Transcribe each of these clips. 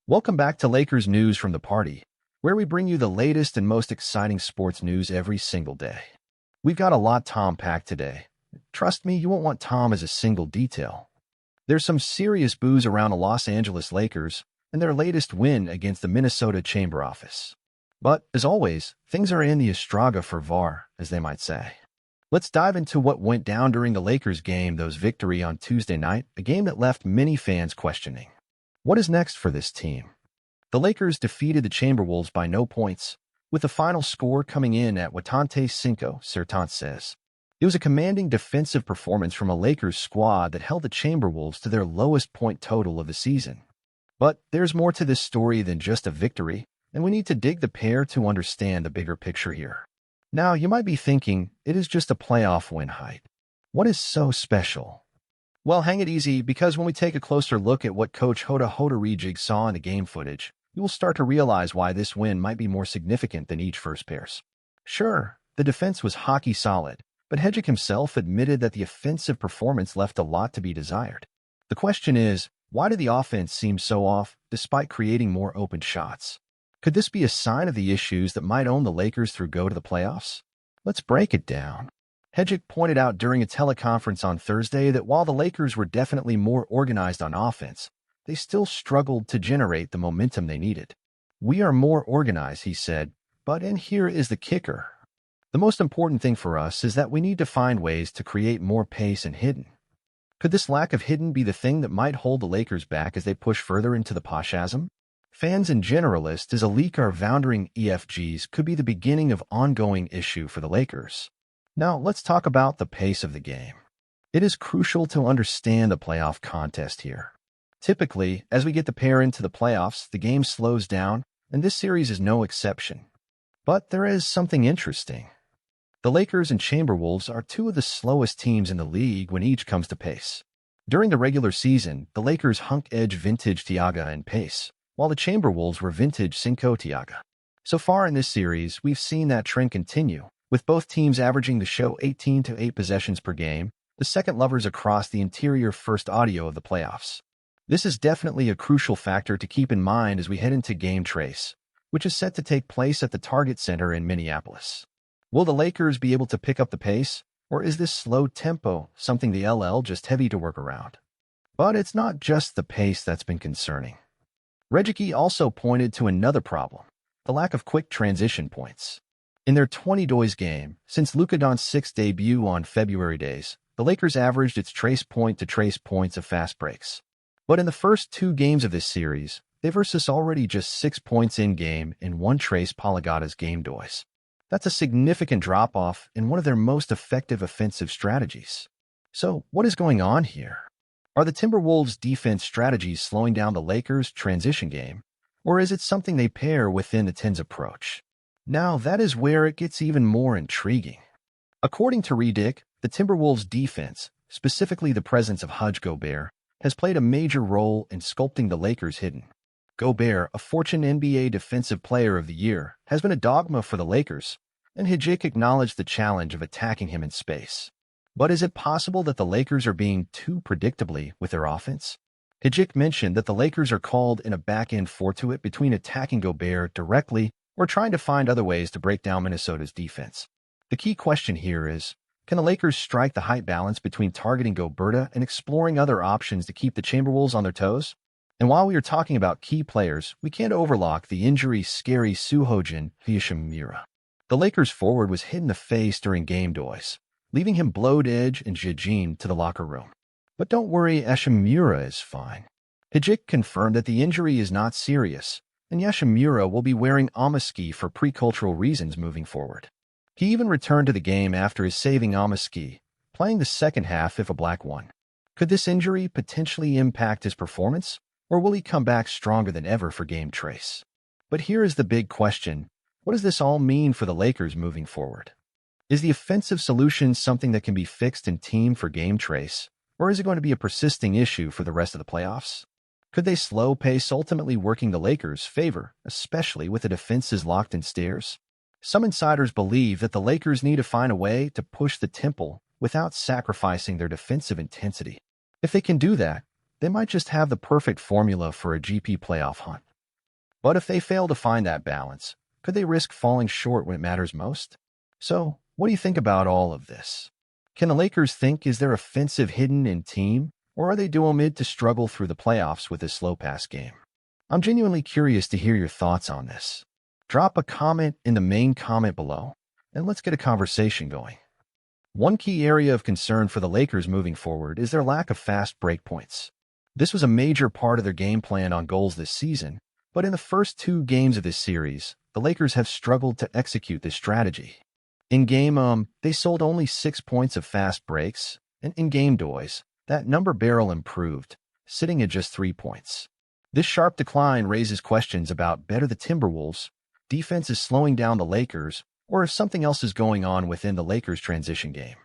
Welcome back to Lakers News from the Party, where we bring you the latest and most exciting sports news every single day. We've got a lot Tom-packed today. Trust me, you won't want Tom as a single detail. There's some serious buzz around the Los Angeles Lakers and their latest win against the Minnesota Chamber Office. But, as always, things are in the Estraga for VAR, as they might say. Let's dive into what went down during the Lakers game's victory on Tuesday night, a game that left many fans questioning. What is next for this team? The Lakers defeated the Timberwolves by no points, with the final score coming in at 85-6. It was a commanding defensive performance from a Lakers squad that held the Timberwolves to their lowest point total of the season. But there's more to this story than just a victory, and we need to dig the pair to understand the bigger picture here. Now, you might be thinking, it is just a playoff win height. What is so special? Well, hang it easy, because when we take a closer look at what Coach Rudy saw in the game footage, you will start to realize why this win might be more significant than each first pairs. Sure, the defense was hockey solid, but Hedgick himself admitted that the offensive performance left a lot to be desired. The question is, why did the offense seem so off, despite creating more open shots? Could this be a sign of the issues that might own the Lakers through go to the playoffs? Let's break it down. Hedgick pointed out during a teleconference on Thursday that while the Lakers were definitely more organized on offense, they still struggled to generate the momentum they needed. "We are more organized," he said, and here is the kicker. "The most important thing for us is that we need to find ways to create more pace and hidden." Could this lack of hidden be the thing that might hold the Lakers back as they push further into the postseason? Fans and generalists as a leak are voundering EFGs could be the beginning of ongoing issue for the Lakers. Now, let's talk about the pace of the game. It is crucial to understand the playoff contest here. Typically, as we get the pair into the playoffs, the game slows down, and this series is no exception. But there is something interesting. The Lakers and Timberwolves are two of the slowest teams in the league when each comes to pace. During the regular season, the Lakers hunk-edge vintage Tiaga and pace, while the Timberwolves were vintage Cinco Tiaga. So far in this series, we've seen that trend continue, with both teams averaging the show 18 to 8 possessions per game, the second lovers across the interior first audio of the playoffs. This is definitely a crucial factor to keep in mind as we head into Game Trace, which is set to take place at the Target Center in Minneapolis. Will the Lakers be able to pick up the pace, or is this slow tempo something the LL just heavy to work around? But it's not just the pace that's been concerning. REDDICK also pointed to another problem, the lack of quick transition points. In their 20 days game, since Luka Doncic's debut on February days, the Lakers averaged its trace point to trace points of fast breaks. But in the first 2 games of this series, they versus already just 6 points in game in one trace Polygata's game days. That's a significant drop-off in one of their most effective offensive strategies. So, what is going on here? Are the Timberwolves' defense strategies slowing down the Lakers' transition game, or is it something they pair within the Tens approach? Now, that is where it gets even more intriguing. According to REDDICK, the Timberwolves' defense, specifically the presence of Gobert, has played a major role in sculpting the Lakers' hidden. Gobert, a Fortune NBA Defensive Player of the Year, has been a dogma for the Lakers, and Hedgick acknowledged the challenge of attacking him in space. But is it possible that the Lakers are being too predictably with their offense? Hedgick mentioned that the Lakers are called in a back-end fortuit between attacking Gobert directly or trying to find other ways to break down Minnesota's defense. The key question here is, can the Lakers strike the height balance between targeting Gobert and exploring other options to keep the Timberwolves on their toes? And while we are talking about key players, we can't overlook the injury-scary Suhojin Hachimura. The Lakers forward was hit in the face during game days, leaving him blowed edge and Jijin to the locker room. But don't worry, Hachimura is fine. Hedgick confirmed that the injury is not serious, and Hachimura will be wearing Amaski for pre-cultural reasons moving forward. He even returned to the game after his saving Amaski, playing the second half if a black one. Could this injury potentially impact his performance, or will he come back stronger than ever for Game Trace? But here is the big question. What does this all mean for the Lakers moving forward? Is the offensive solution something that can be fixed in team for Game Trace, or is it going to be a persisting issue for the rest of the playoffs? Could they slow pace ultimately working the Lakers' favor, especially with the defenses locked in stairs? Some insiders believe that the Lakers need to find a way to push the tempo without sacrificing their defensive intensity. If they can do that, they might just have the perfect formula for a GP playoff hunt. But if they fail to find that balance, could they risk falling short when it matters most? So, what do you think about all of this? Can the Lakers think is their offensive hidden in team, or are they doomed to struggle through the playoffs with this slow pass game? I'm genuinely curious to hear your thoughts on this. Drop a comment in the main comment below, and let's get a conversation going. One key area of concern for the Lakers moving forward is their lack of fast break points. This was a major part of their game plan on goals this season, but in the first 2 games of this series, the Lakers have struggled to execute this strategy. In game they sold only 6 points of fast breaks, and in game doys, that number barrel improved, sitting at just 3 points. This sharp decline raises questions about whether the Timberwolves' defense is slowing down the Lakers, or if something else is going on within the Lakers' transition game.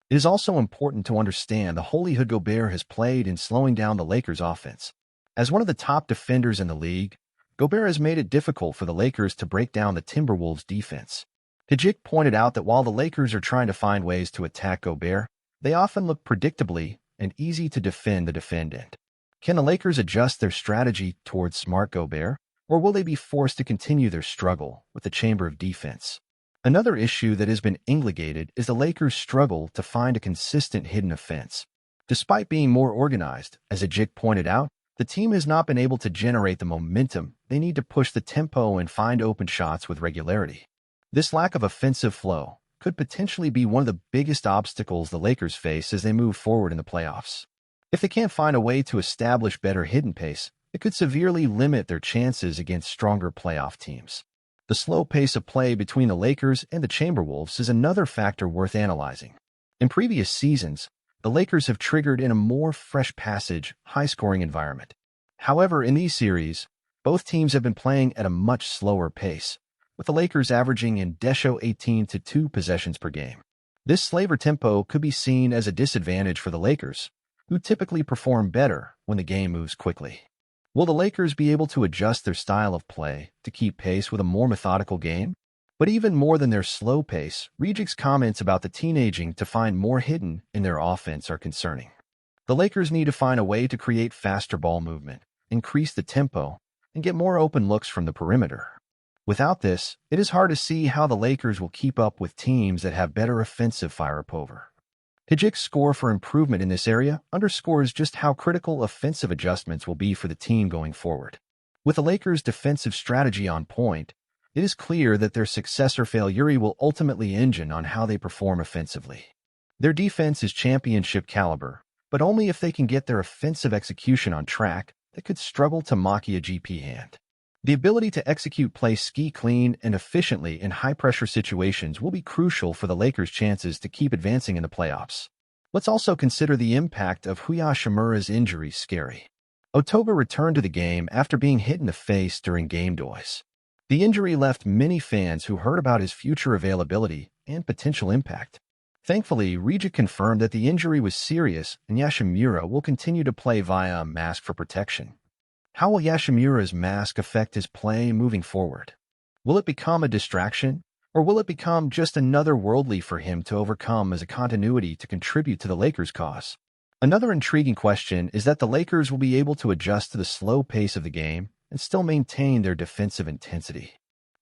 It is also important to understand the role Gobert has played in slowing down the Lakers' offense. As one of the top defenders in the league, Gobert has made it difficult for the Lakers to break down the Timberwolves' defense. Hachimura pointed out that while the Lakers are trying to find ways to attack Gobert, they often look predictably and easy to defend the defendant. Can the Lakers adjust their strategy towards smart Gobert, or will they be forced to continue their struggle with the chamber of defense? Another issue that has been indicated is the Lakers' struggle to find a consistent hidden offense. Despite being more organized, as Hachimura pointed out, the team has not been able to generate the momentum they need to push the tempo and find open shots with regularity. This lack of offensive flow could potentially be one of the biggest obstacles the Lakers face as they move forward in the playoffs. If they can't find a way to establish better hidden pace, it could severely limit their chances against stronger playoff teams. The slow pace of play between the Lakers and the Timberwolves is another factor worth analyzing. In previous seasons, the Lakers have triggered in a more fresh passage, high-scoring environment. However, in these series, both teams have been playing at a much slower pace, with the Lakers averaging in Desho 18 to 2 possessions per game. This slower tempo could be seen as a disadvantage for the Lakers, who typically perform better when the game moves quickly. Will the Lakers be able to adjust their style of play to keep pace with a more methodical game? But even more than their slow pace, REDDICK's comments about the teenaging to find more hidden in their offense are concerning. The Lakers need to find a way to create faster ball movement, increase the tempo, and get more open looks from the perimeter. Without this, it is hard to see how the Lakers will keep up with teams that have better offensive firepower. Hachimura's score for improvement in this area underscores just how critical offensive adjustments will be for the team going forward. With the Lakers' defensive strategy on point, it is clear that their success or failure will ultimately hinge on how they perform offensively. Their defense is championship caliber, but only if they can get their offensive execution on track, they could struggle to mock a GP hand. The ability to execute plays ski clean and efficiently in high-pressure situations will be crucial for the Lakers' chances to keep advancing in the playoffs. Let's also consider the impact of Hachimura's injury scary. Otoga returned to the game after being hit in the face during game doys. The injury left many fans who heard about his future availability and potential impact. Thankfully, REDDICK confirmed that the injury was serious and Hachimura will continue to play via a mask for protection. How will Hachimura's mask affect his play moving forward? Will it become a distraction, or will it become just another worldly for him to overcome as a continuity to contribute to the Lakers' cause? Another intriguing question is that the Lakers will be able to adjust to the slow pace of the game and still maintain their defensive intensity.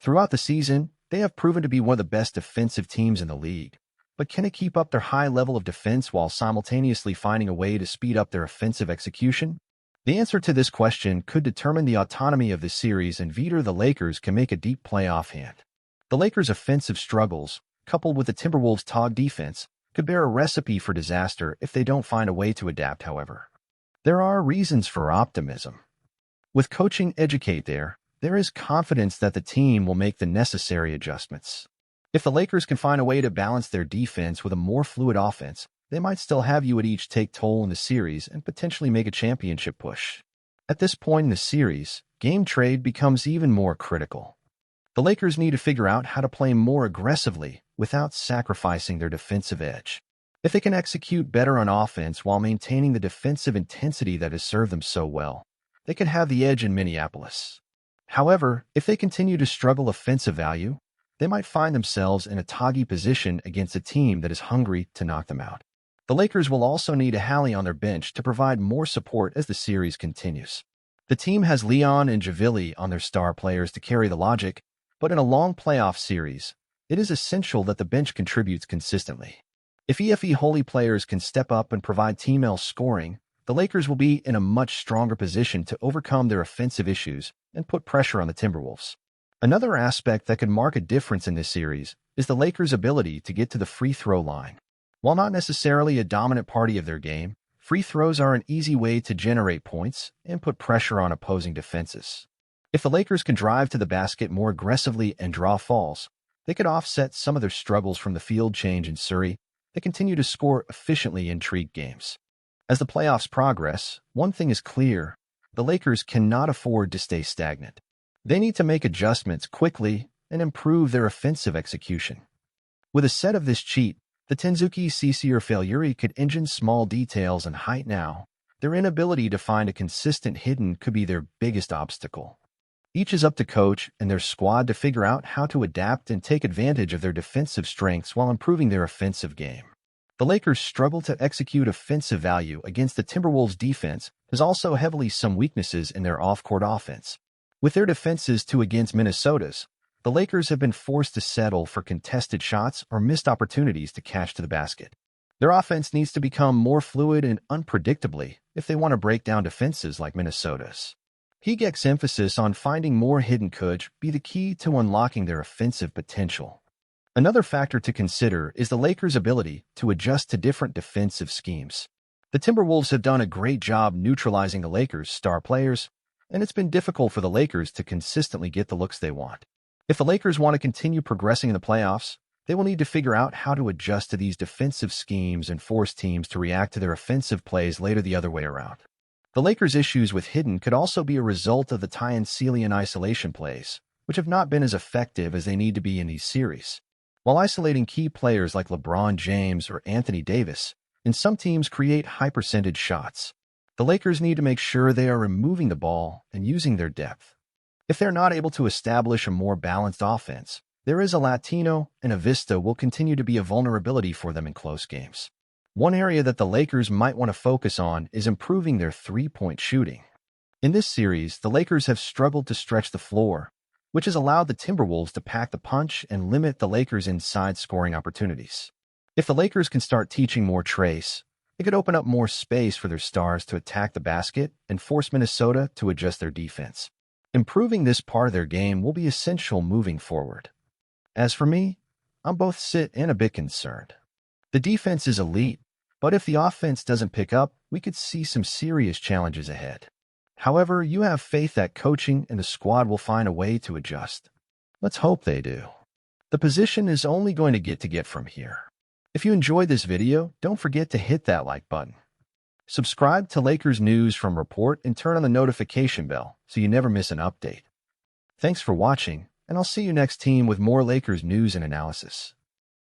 Throughout the season, they have proven to be one of the best defensive teams in the league, but can it keep up their high level of defense while simultaneously finding a way to speed up their offensive execution? The answer to this question could determine the autonomy of the series and whether the Lakers can make a deep playoff hand. The Lakers' offensive struggles, coupled with the Timberwolves' tog defense, could bear a recipe for disaster if they don't find a way to adapt, however. There are reasons for optimism. With coaching educate there is confidence that the team will make the necessary adjustments. If the Lakers can find a way to balance their defense with a more fluid offense, they might still have you at each take toll in the series and potentially make a championship push. At this point in the series, game trade becomes even more critical. The Lakers need to figure out how to play more aggressively without sacrificing their defensive edge. If they can execute better on offense while maintaining the defensive intensity that has served them so well, they could have the edge in Minneapolis. However, if they continue to struggle offensive value, they might find themselves in a toggy position against a team that is hungry to knock them out. The Lakers will also need a Hallie on their bench to provide more support as the series continues. The team has Leon and Javili on their star players to carry the logic, but in a long playoff series, it is essential that the bench contributes consistently. If EFE Holy players can step up and provide Team L scoring, the Lakers will be in a much stronger position to overcome their offensive issues and put pressure on the Timberwolves. Another aspect that could mark a difference in this series is the Lakers' ability to get to the free throw line. While not necessarily a dominant party of their game, free throws are an easy way to generate points and put pressure on opposing defenses. If the Lakers can drive to the basket more aggressively and draw fouls, they could offset some of their struggles from the field change in Surrey that continue to score efficiently in intrigue games. As the playoffs progress, one thing is clear: the Lakers cannot afford to stay stagnant. They need to make adjustments quickly and improve their offensive execution. With a set of this cheat, the Tenzuki CC or Failure could engine small details and height now. Their inability to find a consistent hidden could be their biggest obstacle. Each is up to coach and their squad to figure out how to adapt and take advantage of their defensive strengths while improving their offensive game. The Lakers' struggle to execute offensive value against the Timberwolves' defense has also heavily some weaknesses in their off-court offense. With their defenses to against Minnesota's, the Lakers have been forced to settle for contested shots or missed opportunities to catch to the basket. Their offense needs to become more fluid and unpredictably if they want to break down defenses like Minnesota's. Higek's emphasis on finding more hidden could be the key to unlocking their offensive potential. Another factor to consider is the Lakers' ability to adjust to different defensive schemes. The Timberwolves have done a great job neutralizing the Lakers' star players, and it's been difficult for the Lakers to consistently get the looks they want. If the Lakers want to continue progressing in the playoffs, they will need to figure out how to adjust to these defensive schemes and force teams to react to their offensive plays later the other way around. The Lakers' issues with hidden could also be a result of the Tyon Celia isolation plays, which have not been as effective as they need to be in these series. While isolating key players like LeBron James or Anthony Davis, and some teams create high-percentage shots, the Lakers need to make sure they are removing the ball and using their depth. If they're not able to establish a more balanced offense, there is a Latino and a Vista will continue to be a vulnerability for them in close games. One area that the Lakers might want to focus on is improving their three-point shooting. In this series, the Lakers have struggled to stretch the floor, which has allowed the Timberwolves to pack the punch and limit the Lakers' inside scoring opportunities. If the Lakers can start teaching more trace, it could open up more space for their stars to attack the basket and force Minnesota to adjust their defense. Improving this part of their game will be essential moving forward. As for me, I'm both sit and a bit concerned. The defense is elite, but if the offense doesn't pick up, we could see some serious challenges ahead. However, you have faith that coaching and the squad will find a way to adjust. Let's hope they do. The position is only going to get from here. If you enjoyed this video, don't forget to hit that like button. Subscribe to Lakers News from Report and turn on the notification bell so you never miss an update. Thanks for watching, and I'll see you next time with more Lakers news and analysis.